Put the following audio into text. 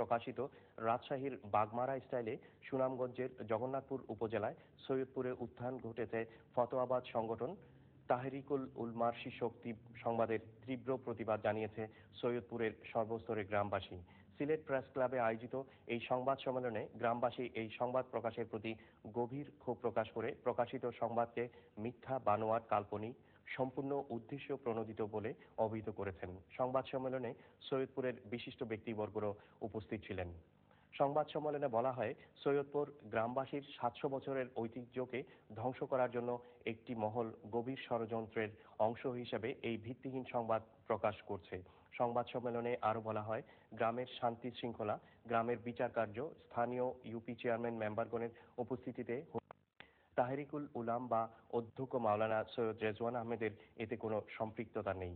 প্রকাশিত রাজশাহীর বাগমারা স্টাইলে সুনামগঞ্জের জগন্নাথপুর উপজেলায় সৈয়দপুরে উত্থান ঘটেছে ফতোয়াবাদ সংগঠন তাহরিকুল উলমার শীর্ষক সংবাদের তীব্র প্রতিবাদ জানিয়েছে সৈয়দপুরের সর্বস্তরের গ্রামবাসী। সিলেট প্রেস ক্লাবে আয়োজিত এই সংবাদ সম্মেলনে গ্রামবাসী এই সংবাদ প্রকাশের প্রতি গভীর ক্ষোভ প্রকাশ করে প্রকাশিত সংবাদকে মিথ্যা, বানোয়াট, কাল্পনিক, সম্পূর্ণ উদ্দেশ্য প্রণোদিত বলে অভিহিত করেছেন। সংবাদ সম্মেলনে সৈয়দপুরের বিশিষ্ট ব্যক্তিবর্গও উপস্থিত ছিলেন। সংবাদ সম্মেলনে বলা হয়, সৈয়দপুর গ্রামবাসীর ৭০০ বছরের ঐতিহ্যকে ধ্বংস করার জন্য একটি মহল গভীর ষড়যন্ত্রের অংশ হিসেবে এই ভিত্তিহীন সংবাদ প্রকাশ করছে। সংবাদ সম্মেলনে আরও বলা হয়, গ্রামের শান্তি শৃঙ্খলা, গ্রামের বিচার কার্য, স্থানীয় ইউপি চেয়ারম্যান মেম্বারগণের উপস্থিতিতে তাহরিকুল উলাম বা অধ্যক্ষ মাওলানা সৈয়দ রেজওয়ান আহমেদের এতে কোনো সম্পৃক্ততা নেই।